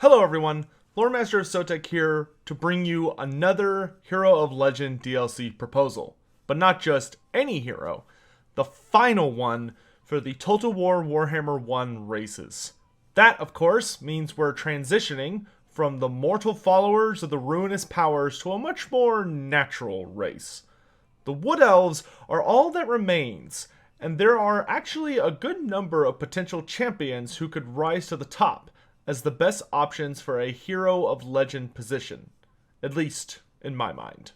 Hello everyone, Loremaster of Sotek here to bring you another Hero of Legend DLC proposal. But not just any hero, the final one for the Total War Warhammer 1 races. That, of course, means we're transitioning from the mortal followers of the ruinous powers to a much more natural race. The Wood Elves are all that remains, and there are actually a good number of potential champions who could rise to the top as the best options for a Hero of Legend position, at least in my mind.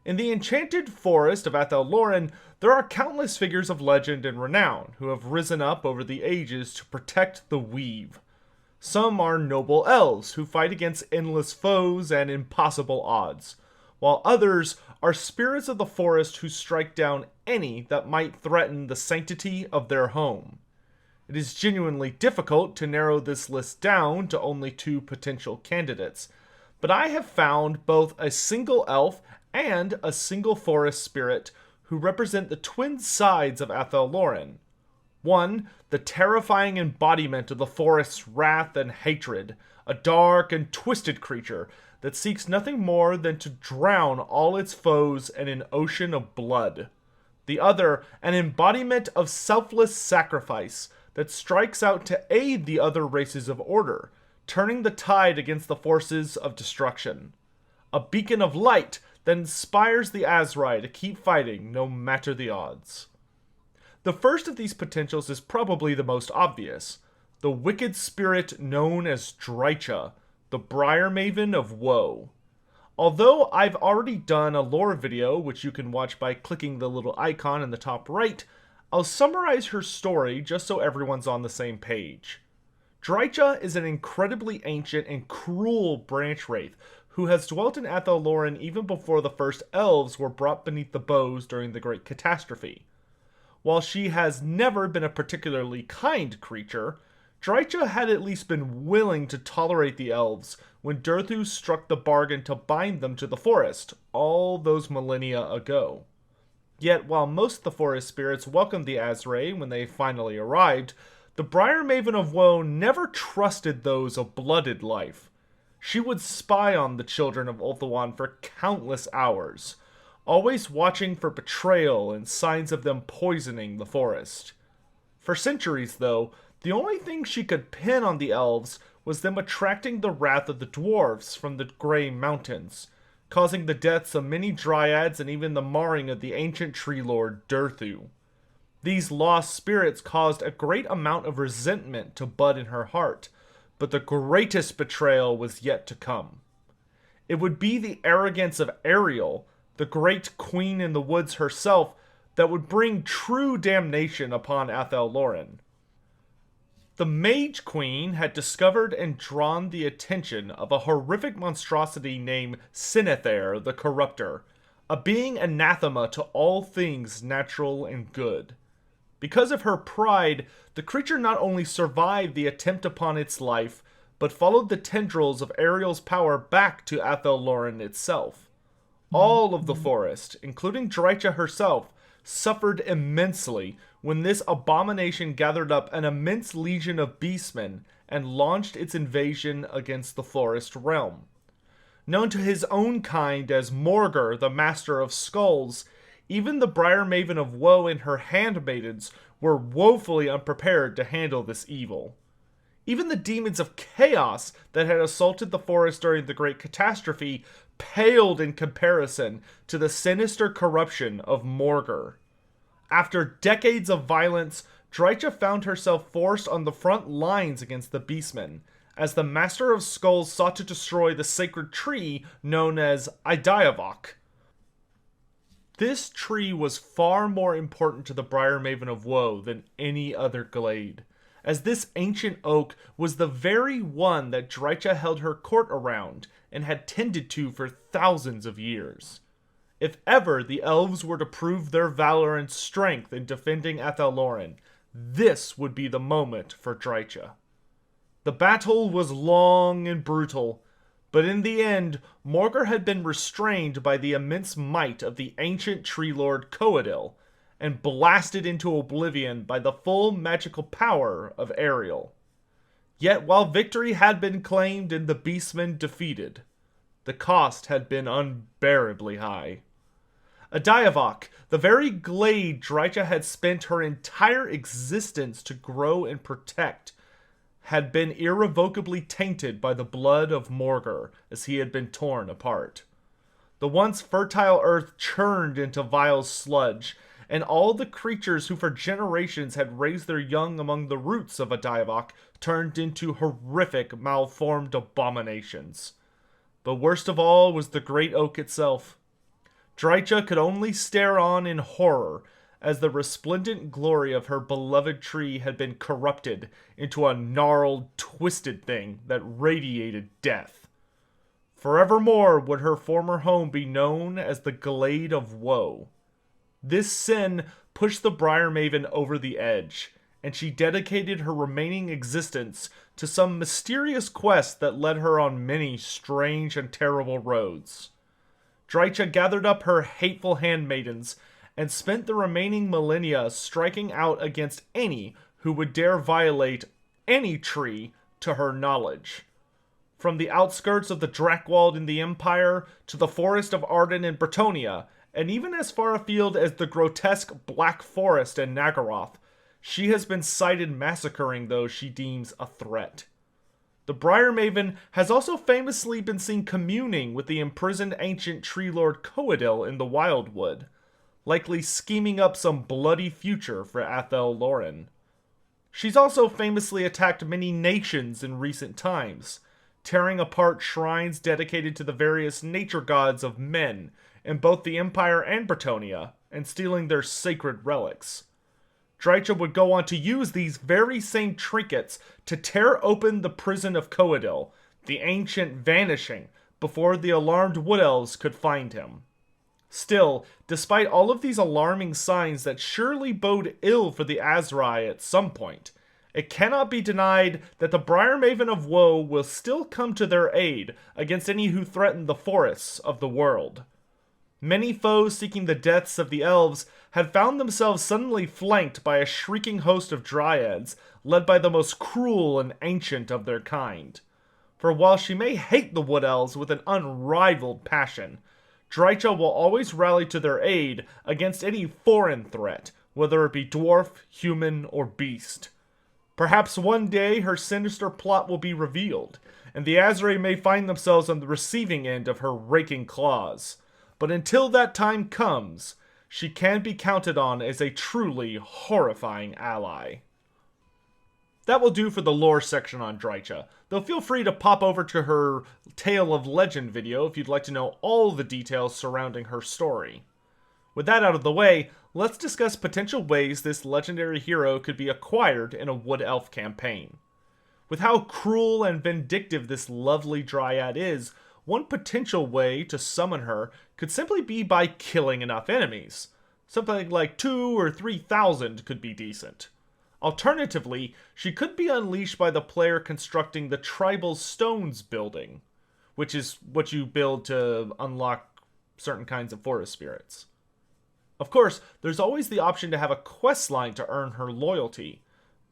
In the enchanted forest of Athelloren, there are countless figures of legend and renown who have risen up over the ages to protect the weave. Some are noble elves who fight against endless foes and impossible odds, while others are spirits of the forest who strike down any that might threaten the sanctity of their home. It is genuinely difficult to narrow this list down to only two potential candidates, but I have found both a single elf and a single forest spirit who represent the twin sides of Athelloren. One, the terrifying embodiment of the forest's wrath and hatred, a dark and twisted creature that seeks nothing more than to drown all its foes in an ocean of blood. The other, an embodiment of selfless sacrifice that strikes out to aid the other races of order, turning the tide against the forces of destruction. A beacon of light that inspires the Azrai to keep fighting no matter the odds. The first of these potentials is probably the most obvious, the wicked spirit known as Drycha, the Briar Maven of Woe. Although I've already done a lore video, which you can watch by clicking the little icon in the top right, I'll summarize her story just so everyone's on the same page. Drycha is an incredibly ancient and cruel branch wraith who has dwelt in Athelloren even before the first elves were brought beneath the bows during the Great Catastrophe. While she has never been a particularly kind creature, Drycha had at least been willing to tolerate the elves when Durthu struck the bargain to bind them to the forest all those millennia ago. Yet, while most of the forest spirits welcomed the Azrai when they finally arrived, the Briar Maven of Woe never trusted those of blooded life. She would spy on the children of Ulthuan for countless hours, always watching for betrayal and signs of them poisoning the forest. For centuries, though, the only thing she could pin on the elves was them attracting the wrath of the dwarves from the Grey Mountains, causing the deaths of many dryads and even the marring of the ancient tree lord Durthu. These lost spirits caused a great amount of resentment to bud in her heart, but the greatest betrayal was yet to come. It would be the arrogance of Ariel, the great queen in the woods herself, that would bring true damnation upon Athelloren. The Mage Queen had discovered and drawn the attention of a horrific monstrosity named Sinether the Corruptor, a being anathema to all things natural and good. Because of her pride, the creature not only survived the attempt upon its life, but followed the tendrils of Ariel's power back to Athelloren itself. All of the forest, including Drycha herself, suffered immensely when this abomination gathered up an immense legion of beastmen and launched its invasion against the forest realm. Known to his own kind as Morgur, the Master of Skulls, even the Briar Maven of Woe and her handmaidens were woefully unprepared to handle this evil. Even the demons of chaos that had assaulted the forest during the Great Catastrophe paled in comparison to the sinister corruption of Morgur. After decades of violence, Drycha found herself forced on the front lines against the beastmen, as the Master of Skulls sought to destroy the sacred tree known as Idiavok. This tree was far more important to the Briar Maven of Woe than any other glade, as this ancient oak was the very one that Drycha held her court around and had tended to for thousands of years. If ever the elves were to prove their valor and strength in defending Athelloren, this would be the moment for Drycha. The battle was long and brutal, but in the end, Morgur had been restrained by the immense might of the ancient tree lord Coadil, and blasted into oblivion by the full magical power of Ariel. Yet while victory had been claimed and the beastmen defeated, the cost had been unbearably high. Adiavok, the very glade Drycha had spent her entire existence to grow and protect, had been irrevocably tainted by the blood of Morgr as he had been torn apart. The once fertile earth churned into vile sludge, and all the creatures who for generations had raised their young among the roots of Adiavok turned into horrific, malformed abominations. But worst of all was the great oak itself. Drycha could only stare on in horror as the resplendent glory of her beloved tree had been corrupted into a gnarled, twisted thing that radiated death. Forevermore would her former home be known as the Glade of Woe. This sin pushed the Briar Maven over the edge, and she dedicated her remaining existence to some mysterious quest that led her on many strange and terrible roads. Drycha gathered up her hateful handmaidens and spent the remaining millennia striking out against any who would dare violate any tree to her knowledge. From the outskirts of the Drakewald in the Empire to the Forest of Arden in Bretonnia, and even as far afield as the grotesque Black Forest in Nagaroth, she has been sighted massacring those she deems a threat. The Briar Maven has also famously been seen communing with the imprisoned ancient tree lord Coadil in the Wildwood, likely scheming up some bloody future for Athel Loren. She's also famously attacked many nations in recent times, tearing apart shrines dedicated to the various nature gods of men in both the Empire and Bretonnia, and stealing their sacred relics. Drycha would go on to use these very same trinkets to tear open the prison of Coadil, the ancient vanishing, before the alarmed Wood Elves could find him. Still, despite all of these alarming signs that surely bode ill for the Azrai at some point, it cannot be denied that the Briar Maven of Woe will still come to their aid against any who threaten the forests of the world. Many foes seeking the deaths of the elves had found themselves suddenly flanked by a shrieking host of dryads, led by the most cruel and ancient of their kind. For while she may hate the Wood Elves with an unrivaled passion, Drycha will always rally to their aid against any foreign threat, whether it be dwarf, human, or beast. Perhaps one day her sinister plot will be revealed, and the Azrai may find themselves on the receiving end of her raking claws. But until that time comes, she can be counted on as a truly horrifying ally. That will do for the lore section on Drycha, though feel free to pop over to her Tale of Legend video if you'd like to know all the details surrounding her story. With that out of the way, let's discuss potential ways this legendary hero could be acquired in a Wood Elf campaign. With how cruel and vindictive this lovely dryad is, one potential way to summon her could simply be by killing enough enemies. Something like 2,000 or 3,000 could be decent. Alternatively, she could be unleashed by the player constructing the Tribal Stones building, which is what you build to unlock certain kinds of forest spirits. Of course, there's always the option to have a quest line to earn her loyalty.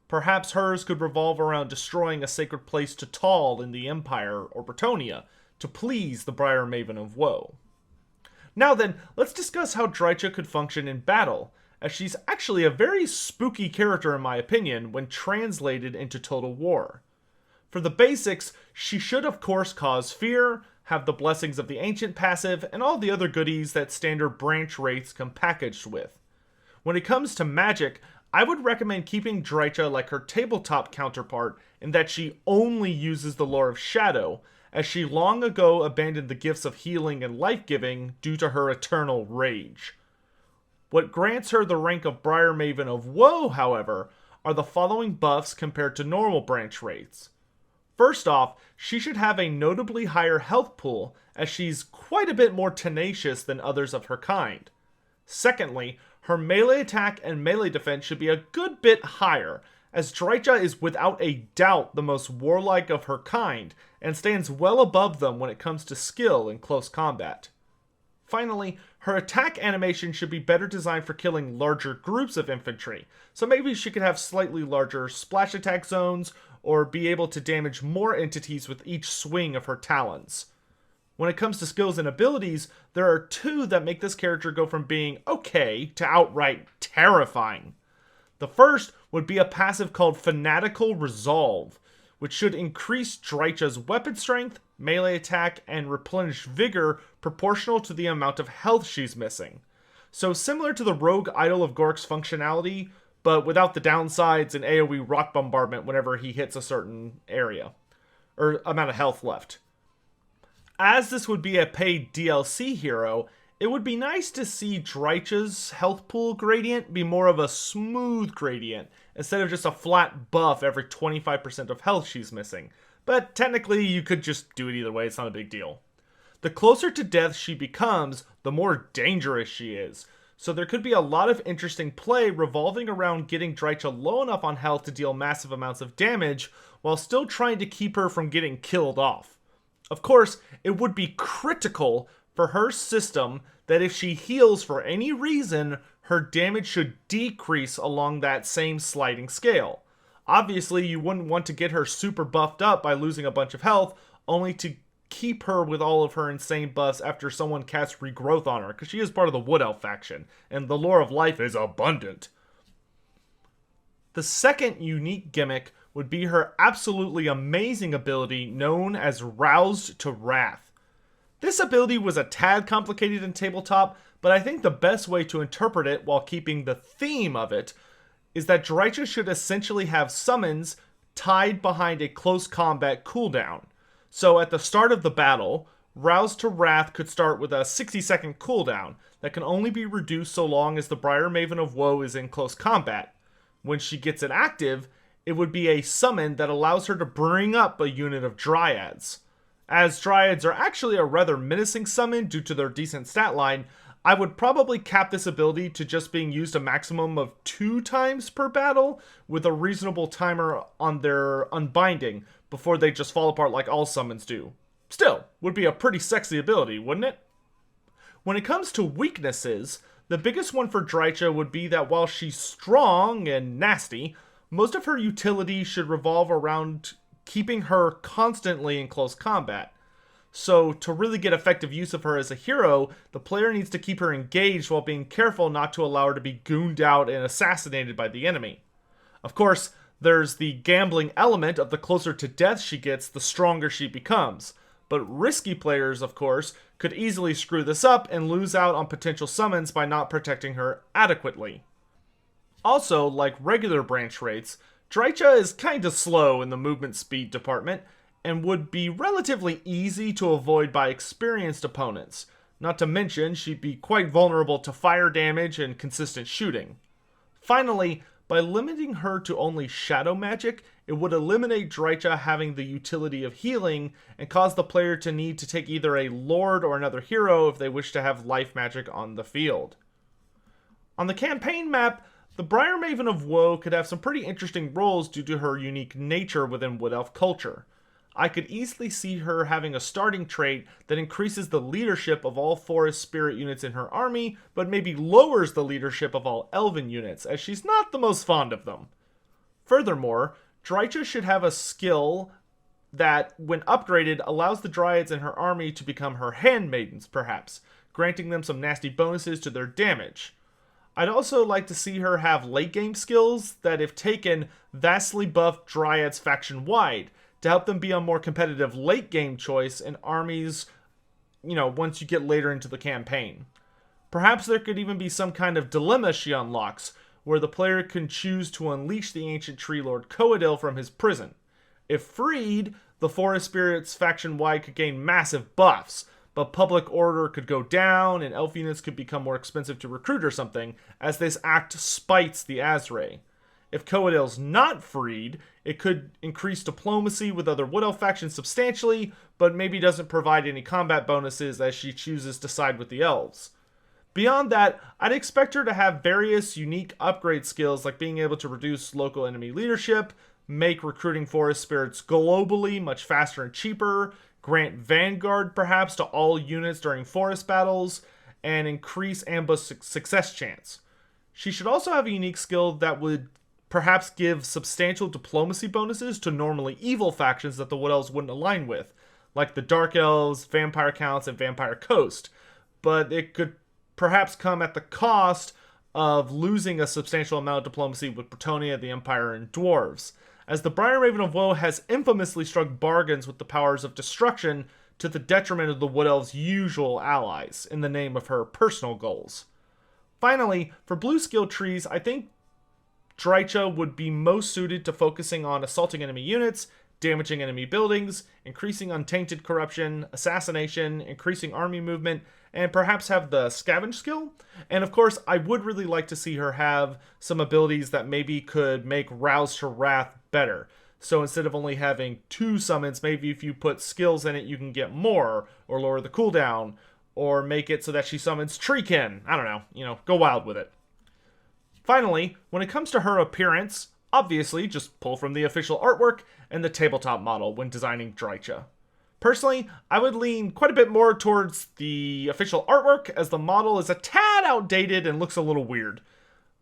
Perhaps hers could revolve around destroying a sacred place to Tall in the Empire or Bretonnia, to please the Briar Maven of Woe. Now then, let's discuss how Drycha could function in battle, as she's actually a very spooky character in my opinion when translated into Total War. For the basics, she should of course cause fear, have the Blessings of the Ancient passive, and all the other goodies that standard branch wraiths come packaged with. When it comes to magic, I would recommend keeping Drycha like her tabletop counterpart in that she only uses the lore of Shadow, as she long ago abandoned the gifts of healing and life-giving due to her eternal rage. What grants her the rank of Briar Maven of Woe, however, are the following buffs compared to normal branch wraiths. First off, she should have a notably higher health pool, as she's quite a bit more tenacious than others of her kind. Secondly, her melee attack and melee defense should be a good bit higher, as Drycha is without a doubt the most warlike of her kind, and stands well above them when it comes to skill in close combat. Finally, her attack animation should be better designed for killing larger groups of infantry, so maybe she could have slightly larger splash attack zones, or be able to damage more entities with each swing of her talons. When it comes to skills and abilities, there are two that make this character go from being okay to outright terrifying. The first would be a passive called Fanatical Resolve, which should increase Drycha's weapon strength, melee attack, and replenish vigor proportional to the amount of health she's missing. So similar to the Rogue Idol of Gork's functionality, but without the downsides and AoE rock bombardment whenever he hits a certain area, or amount of health left. As this would be a paid DLC hero, it would be nice to see Drycha's health pool gradient be more of a smooth gradient, instead of just a flat buff every 25% of health she's missing. But technically, you could just do it either way, it's not a big deal. The closer to death she becomes, the more dangerous she is. So there could be a lot of interesting play revolving around getting Drycha low enough on health to deal massive amounts of damage, while still trying to keep her from getting killed off. Of course, it would be critical for her system that if she heals for any reason, her damage should decrease along that same sliding scale. Obviously, you wouldn't want to get her super buffed up by losing a bunch of health, only to keep her with all of her insane buffs after someone casts regrowth on her, because she is part of the Wood Elf faction, and the lore of life is abundant. The second unique gimmick would be her absolutely amazing ability known as Roused to Wrath. This ability was a tad complicated in tabletop, but I think the best way to interpret it while keeping the theme of it is that Drycha should essentially have summons tied behind a close combat cooldown. So at the start of the battle, Roused to Wrath could start with a 60-second cooldown that can only be reduced so long as the Briar Maven of Woe is in close combat. When she gets it active, it would be a summon that allows her to bring up a unit of Dryads. As Dryads are actually a rather menacing summon due to their decent stat line, I would probably cap this ability to just being used a maximum of 2 times per battle, with a reasonable timer on their unbinding before they just fall apart like all summons do. Still, would be a pretty sexy ability, wouldn't it? When it comes to weaknesses, the biggest one for Drycha would be that while she's strong and nasty, most of her utility should revolve around keeping her constantly in close combat. So to really get effective use of her as a hero, the player needs to keep her engaged while being careful not to allow her to be gooned out and assassinated by the enemy. Of course, there's the gambling element of the closer to death she gets, the stronger she becomes. But risky players, of course, could easily screw this up and lose out on potential summons by not protecting her adequately. Also, like regular branch rates, Drycha is kinda slow in the movement speed department, and would be relatively easy to avoid by experienced opponents. Not to mention, she'd be quite vulnerable to fire damage and consistent shooting. Finally, by limiting her to only shadow magic, it would eliminate Drycha having the utility of healing and cause the player to need to take either a Lord or another hero if they wish to have life magic on the field. On the campaign map, the Briar Maven of Woe could have some pretty interesting roles due to her unique nature within Wood Elf culture. I could easily see her having a starting trait that increases the leadership of all forest spirit units in her army, but maybe lowers the leadership of all elven units, as she's not the most fond of them. Furthermore, Drycha should have a skill that, when upgraded, allows the Dryads in her army to become her handmaidens, perhaps, granting them some nasty bonuses to their damage. I'd also like to see her have late game skills that, if taken, vastly buff Dryads faction-wide, to help them be a more competitive late game choice in armies, once you get later into the campaign. Perhaps there could even be some kind of dilemma she unlocks, where the player can choose to unleash the ancient tree lord Coadil from his prison. If freed, the Forest Spirits faction-wide could gain massive buffs, but public order could go down and elf units could become more expensive to recruit or something, as this act spites the Azrae. If Coadil's not freed, it could increase diplomacy with other Wood Elf factions substantially, but maybe doesn't provide any combat bonuses as she chooses to side with the Elves. Beyond that, I'd expect her to have various unique upgrade skills like being able to reduce local enemy leadership, make recruiting forest spirits globally much faster and cheaper, grant Vanguard perhaps to all units during forest battles, and increase ambush success chance. She should also have a unique skill that would perhaps give substantial diplomacy bonuses to normally evil factions that the Wood Elves wouldn't align with, like the Dark Elves, Vampire Counts, and Vampire Coast. But it could perhaps come at the cost of losing a substantial amount of diplomacy with Bretonnia, the Empire, and Dwarves, as the Briar Raven of Woe has infamously struck bargains with the powers of destruction to the detriment of the Wood Elves' usual allies, in the name of her personal goals. Finally, for blue skill trees, I think Drycha would be most suited to focusing on assaulting enemy units, damaging enemy buildings, increasing untainted corruption, assassination, increasing army movement, and perhaps have the scavenge skill. And of course, I would really like to see her have some abilities that maybe could make Rouse to Wrath better. So instead of only having 2 summons, maybe if you put skills in it, you can get more, or lower the cooldown, or make it so that she summons Treekin. I don't know, go wild with it. Finally, when it comes to her appearance, obviously just pull from the official artwork and the tabletop model when designing Drycha. Personally, I would lean quite a bit more towards the official artwork, as the model is a tad outdated and looks a little weird.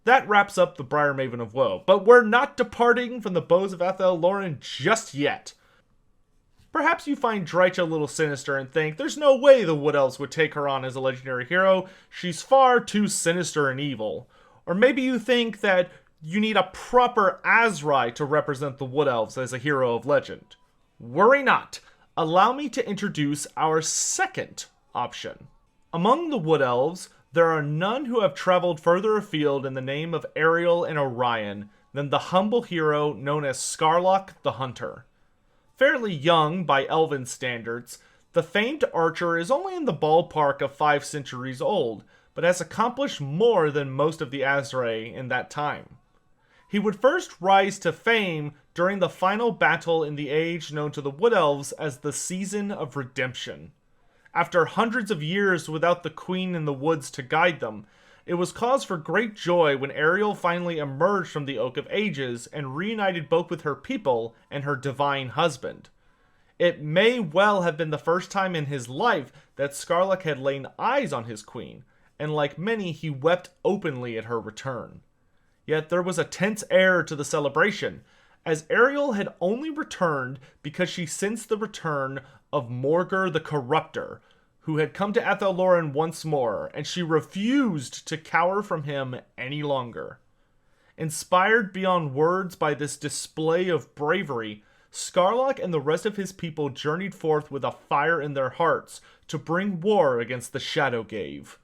That wraps up the Briar Maven of Woe, but we're not departing from the bows of Athel Loren just yet. Perhaps you find Drycha a little sinister and think there's no way the Wood Elves would take her on as a legendary hero, she's far too sinister and evil. Or maybe you think that you need a proper Azrai to represent the Wood Elves as a hero of legend. Worry not. Allow me to introduce our second option. Among the Wood Elves, there are none who have traveled further afield in the name of Ariel and Orion than the humble hero known as Scarloc the Hunter. Fairly young by Elven standards, the famed archer is only in the ballpark of 5 centuries old, but has accomplished more than most of the Azrai in that time. He would first rise to fame during the final battle in the age known to the Wood Elves as the Season of Redemption. After hundreds of years without the Queen in the woods to guide them, it was cause for great joy when Ariel finally emerged from the Oak of Ages and reunited both with her people and her divine husband. It may well have been the first time in his life that Scarloc had laid eyes on his queen, and like many, he wept openly at her return. Yet there was a tense air to the celebration, as Ariel had only returned because she sensed the return of Morgur the Corruptor, who had come to Athel Loren once more, and she refused to cower from him any longer. Inspired beyond words by this display of bravery, Scarloc and the rest of his people journeyed forth with a fire in their hearts to bring war against the Shadowgave.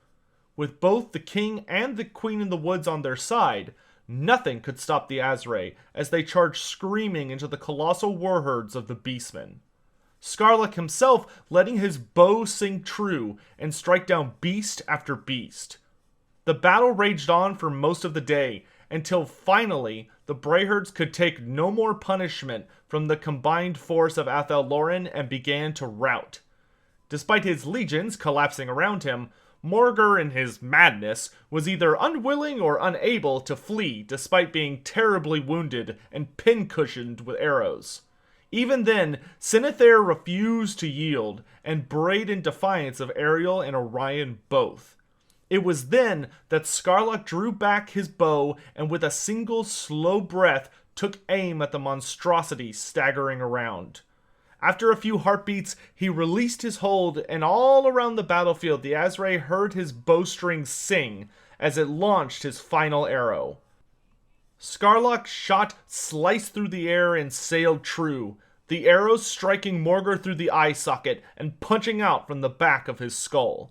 With both the king and the queen in the woods on their side, nothing could stop the Azrai as they charged screaming into the colossal war herds of the Beastmen. Scarloc himself letting his bow sing true and strike down beast after beast. The battle raged on for most of the day, until finally the Brayherds could take no more punishment from the combined force of Athel Loren and began to rout. Despite his legions collapsing around him, Morgur, in his madness, was either unwilling or unable to flee despite being terribly wounded and pin-cushioned with arrows. Even then, Sinethair refused to yield and brayed in defiance of Ariel and Orion both. It was then that Scarloc drew back his bow and with a single slow breath took aim at the monstrosity staggering around. After a few heartbeats, he released his hold, and all around the battlefield the Azrai heard his bowstring sing as it launched his final arrow. Scarloc's shot sliced through the air and sailed true, the arrow striking Morgur through the eye socket and punching out from the back of his skull.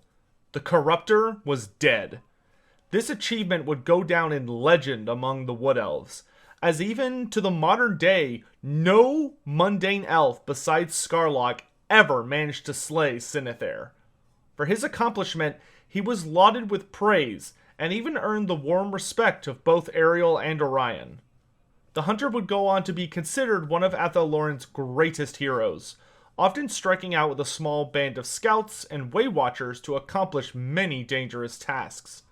The Corruptor was dead. This achievement would go down in legend among the Wood Elves, as even to the modern day, no mundane elf besides Scarloc ever managed to slay Sinethair. For his accomplishment, he was lauded with praise, and even earned the warm respect of both Ariel and Orion. The hunter would go on to be considered one of Athel Loren's greatest heroes, often striking out with a small band of scouts and waywatchers to accomplish many dangerous tasks.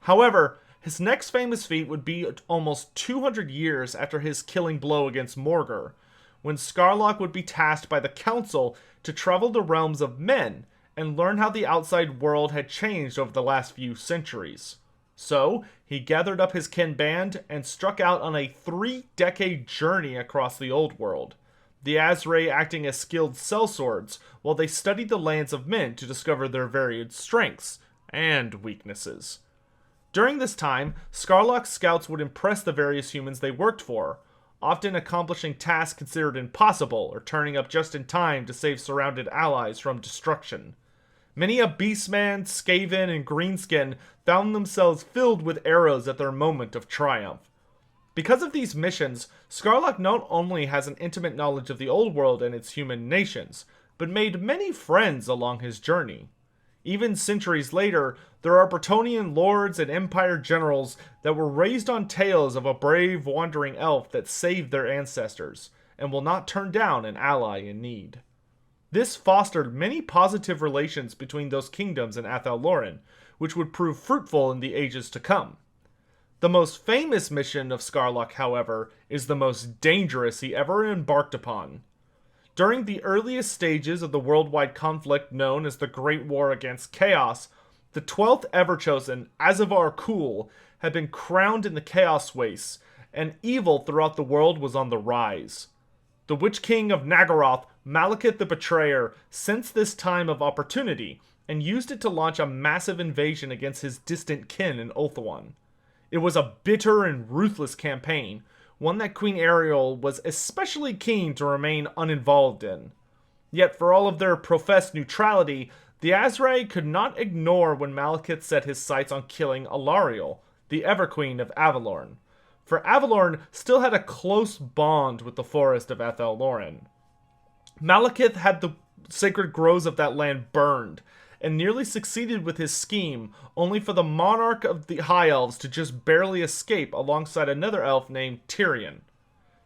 However, his next famous feat would be almost 200 years after his killing blow against Morgur, when Scarloc would be tasked by the Council to travel the realms of men and learn how the outside world had changed over the last few centuries. So, he gathered up his kin band and struck out on a 3-decade journey across the old world, the Azrae acting as skilled sellswords while they studied the lands of men to discover their varied strengths and weaknesses. During this time, Scarloc's scouts would impress the various humans they worked for, often accomplishing tasks considered impossible or turning up just in time to save surrounded allies from destruction. Many a Beastman, Skaven, and Greenskin found themselves filled with arrows at their moment of triumph. Because of these missions, Scarloc not only has an intimate knowledge of the old world and its human nations, but made many friends along his journey. Even centuries later, there are Bretonnian lords and empire generals that were raised on tales of a brave wandering elf that saved their ancestors, and will not turn down an ally in need. This fostered many positive relations between those kingdoms and Athel Loren, which would prove fruitful in the ages to come. The most famous mission of Scarloc, however, is the most dangerous he ever embarked upon. During the earliest stages of the worldwide conflict known as the Great War Against Chaos, the 12th Everchosen, Azavar Kul, had been crowned in the Chaos Wastes, and evil throughout the world was on the rise. The Witch King of Nagaroth, Malekith the Betrayer, sensed this time of opportunity, and used it to launch a massive invasion against his distant kin in Ulthuan. It was a bitter and ruthless campaign, one that Queen Ariel was especially keen to remain uninvolved in. Yet for all of their professed neutrality, the Azrae could not ignore when Malekith set his sights on killing Alariel, the Everqueen of Avalorn. For Avalorn still had a close bond with the forest of Athel Loren. Malekith had the sacred groves of that land burned, and nearly succeeded with his scheme, only for the monarch of the High Elves to just barely escape alongside another elf named Tyrion.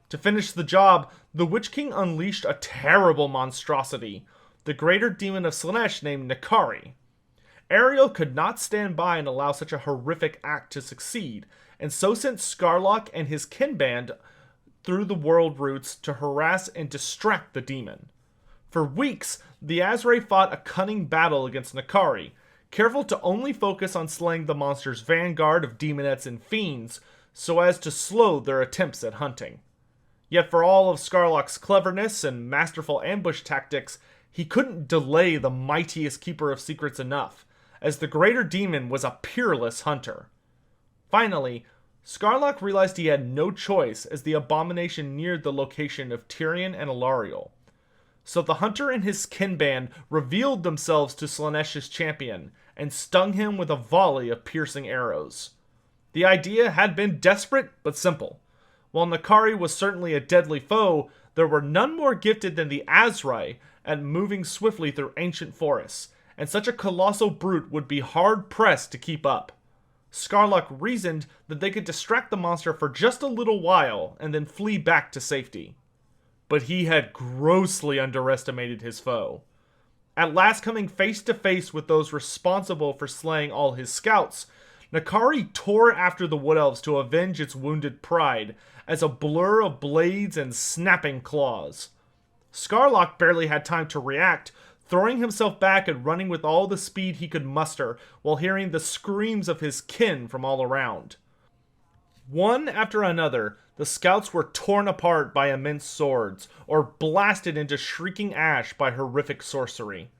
To finish the job, the Witch King unleashed a terrible monstrosity, the greater demon of Slaanesh named Nakari. Ariel could not stand by and allow such a horrific act to succeed, and so sent Scarloc and his kin band through the world routes to harass and distract the demon. For weeks, the Azrae fought a cunning battle against Nakari, careful to only focus on slaying the monster's vanguard of demonettes and fiends, so as to slow their attempts at hunting. Yet for all of Scarloc's cleverness and masterful ambush tactics, he couldn't delay the mightiest keeper of secrets enough, as the greater demon was a peerless hunter. Finally, Scarloc realized he had no choice as the abomination neared the location of Tyrion and Alariel. So the hunter and his kin band revealed themselves to Slaanesh's champion, and stung him with a volley of piercing arrows. The idea had been desperate but simple. While Nakari was certainly a deadly foe, there were none more gifted than the Azrae at moving swiftly through ancient forests, and such a colossal brute would be hard-pressed to keep up. Scarloc reasoned that they could distract the monster for just a little while, and then flee back to safety. But he had grossly underestimated his foe. At last coming face to face with those responsible for slaying all his scouts, Nakari tore after the Wood Elves to avenge its wounded pride, as a blur of blades and snapping claws. Scarloc barely had time to react, throwing himself back and running with all the speed he could muster, while hearing the screams of his kin from all around. One after another, the scouts were torn apart by immense swords, or blasted into shrieking ash by horrific sorcery.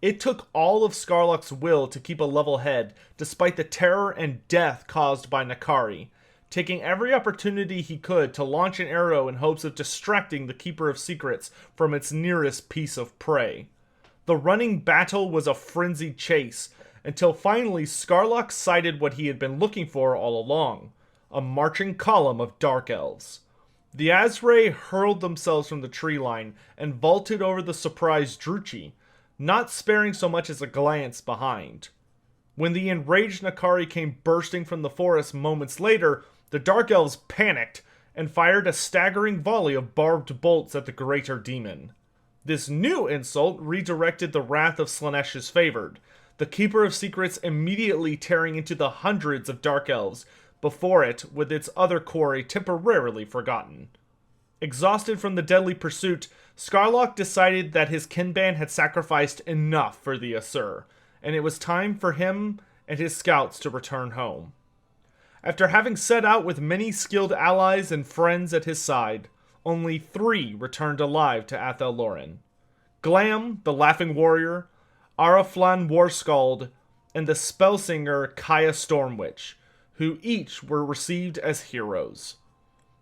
It took all of Scarloc's will to keep a level head, despite the terror and death caused by Nakari, taking every opportunity he could to launch an arrow in hopes of distracting the Keeper of Secrets from its nearest piece of prey. The running battle was a frenzied chase, until finally Scarloc sighted what he had been looking for all along. A marching column of Dark Elves. The Azrae hurled themselves from the tree line and vaulted over the surprised Drycha, not sparing so much as a glance behind. When the enraged Nakari came bursting from the forest moments later, the Dark Elves panicked and fired a staggering volley of barbed bolts at the greater demon. This new insult redirected the wrath of Slaanesh's favored, the Keeper of Secrets immediately tearing into the hundreds of Dark Elves, before it, with its other quarry temporarily forgotten. Exhausted from the deadly pursuit, Scarloc decided that his kinband had sacrificed enough for the Asur, and it was time for him and his scouts to return home. After having set out with many skilled allies and friends at his side, only 3 returned alive to Athel Loren. Glam, the Laughing Warrior, Araflan Warskald, and the spellsinger Kaya Stormwitch, who each were received as heroes.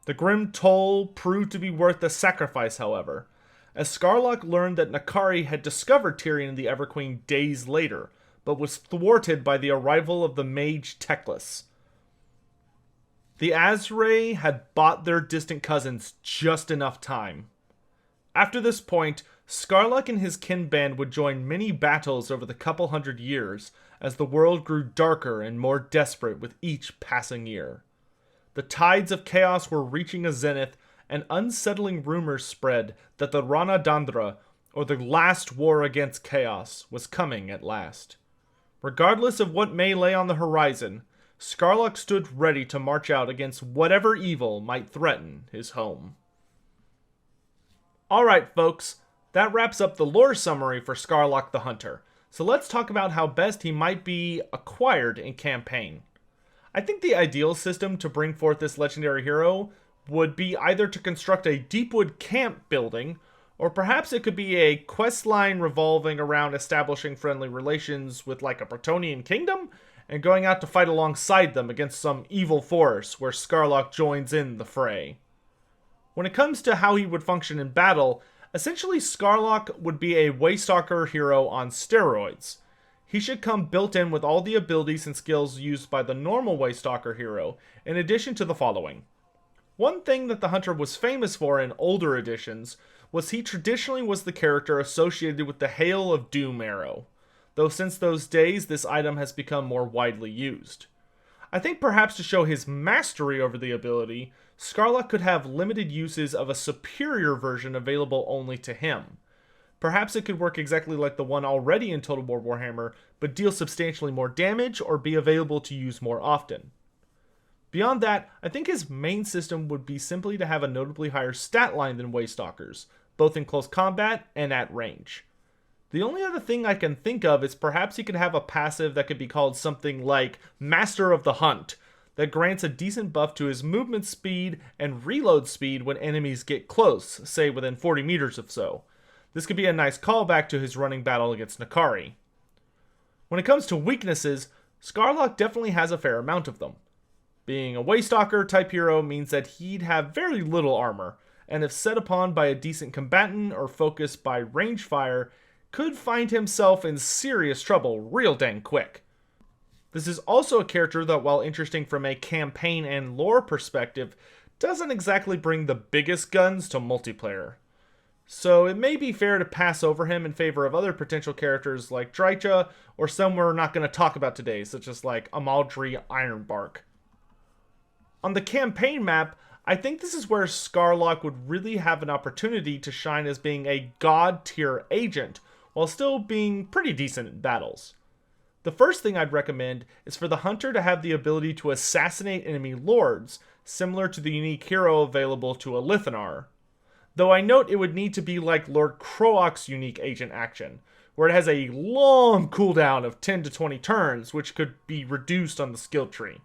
The grim toll proved to be worth the sacrifice, however, as Scarloc learned that Nakari had discovered Tyrion and the Everqueen days later, but was thwarted by the arrival of the mage Teclis. The Azrae had bought their distant cousins just enough time. After this point, Scarloc and his kinband would join many battles over the couple hundred years, as the world grew darker and more desperate with each passing year. The tides of chaos were reaching a zenith, and unsettling rumors spread that the Rana Dandra, or the last war against chaos, was coming at last. Regardless of what may lay on the horizon, Scarloc stood ready to march out against whatever evil might threaten his home. Alright folks, that wraps up the lore summary for Scarloc the Hunter, so let's talk about how best he might be acquired in campaign. I think the ideal system to bring forth this legendary hero would be either to construct a Deepwood camp building, or perhaps it could be a quest line revolving around establishing friendly relations with like a Bretonnian kingdom, and going out to fight alongside them against some evil force where Scarloc joins in the fray. When it comes to how he would function in battle, essentially Scarloc would be a Waystalker hero on steroids. He should come built in with all the abilities and skills used by the normal Waystalker hero, in addition to the following. One thing that the Hunter was famous for in older editions was he traditionally was the character associated with the Hail of Doom arrow, though since those days this item has become more widely used. I think perhaps to show his mastery over the ability, Scarloc could have limited uses of a superior version available only to him. Perhaps it could work exactly like the one already in Total War Warhammer, but deal substantially more damage or be available to use more often. Beyond that, I think his main system would be simply to have a notably higher stat line than Waystalkers, both in close combat and at range. The only other thing I can think of is perhaps he could have a passive that could be called something like Master of the Hunt, that grants a decent buff to his movement speed and reload speed when enemies get close, say within 40 meters or so. This could be a nice callback to his running battle against Nakari. When it comes to weaknesses, Scarloc definitely has a fair amount of them. Being a Waystalker type hero means that he'd have very little armor, and if set upon by a decent combatant or focused by range fire, could find himself in serious trouble real dang quick. This is also a character that, while interesting from a campaign and lore perspective, doesn't exactly bring the biggest guns to multiplayer. So it may be fair to pass over him in favor of other potential characters like Drycha, or some we're not going to talk about today, such as like Amaldri Ironbark. On the campaign map, I think this is where Scarloc would really have an opportunity to shine as being a god-tier agent, while still being pretty decent in battles. The first thing I'd recommend is for the Hunter to have the ability to assassinate enemy lords, similar to the unique hero available to a Lithanar. Though I note it would need to be like Lord Croac's unique agent action, where it has a long cooldown of 10 to 20 turns, which could be reduced on the skill tree.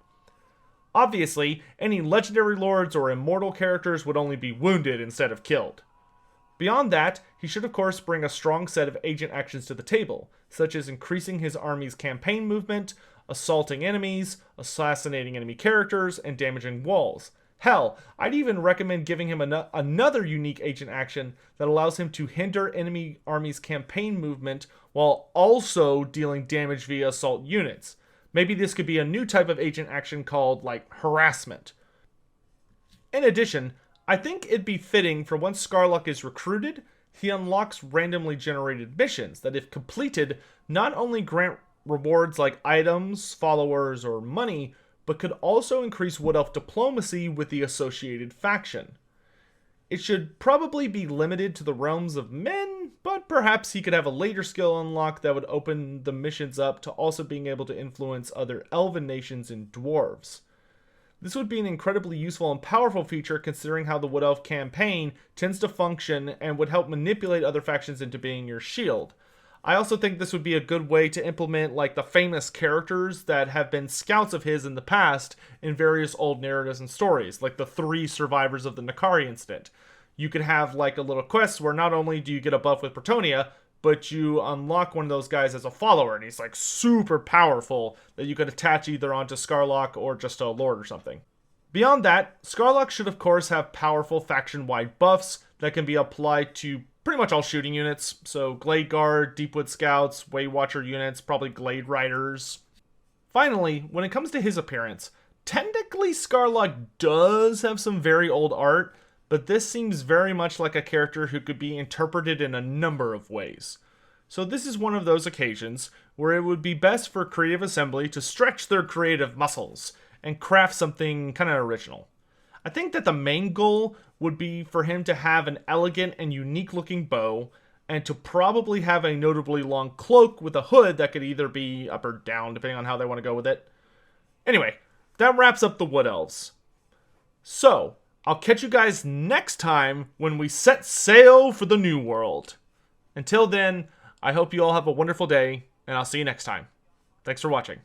Obviously, any legendary lords or immortal characters would only be wounded instead of killed. Beyond that, he should of course bring a strong set of agent actions to the table, such as increasing his army's campaign movement, assaulting enemies, assassinating enemy characters, and damaging walls. Hell, I'd even recommend giving him another unique agent action that allows him to hinder enemy army's campaign movement while also dealing damage via assault units. Maybe this could be a new type of agent action called, like, harassment. In addition, I think it'd be fitting for once Scarloc is recruited, he unlocks randomly generated missions that, if completed, not only grant rewards like items, followers, or money, but could also increase Wood Elf diplomacy with the associated faction. It should probably be limited to the realms of men, but perhaps he could have a later skill unlock that would open the missions up to also being able to influence other elven nations and dwarves. This would be an incredibly useful and powerful feature considering how the Wood Elf campaign tends to function and would help manipulate other factions into being your shield. I also think this would be a good way to implement like the famous characters that have been scouts of his in the past in various old narratives and stories, like the 3 survivors of the Nakari incident. You could have like a little quest where not only do you get a buff with Bretonnia, but you unlock one of those guys as a follower, and he's like super powerful that you could attach either onto Scarloc or just a lord or something. Beyond that, Scarloc should of course have powerful faction-wide buffs that can be applied to pretty much all shooting units, so Glade Guard, Deepwood Scouts, Way Watcher units, probably Glade Riders. Finally, when it comes to his appearance, technically Scarloc does have some very old art, but this seems very much like a character who could be interpreted in a number of ways. So this is one of those occasions where it would be best for Creative Assembly to stretch their creative muscles and craft something kind of original. I think that the main goal would be for him to have an elegant and unique looking bow, and to probably have a notably long cloak with a hood that could either be up or down depending on how they want to go with it. Anyway, that wraps up the Wood Elves. So, I'll catch you guys next time when we set sail for the New World. Until then, I hope you all have a wonderful day, and I'll see you next time. Thanks for watching.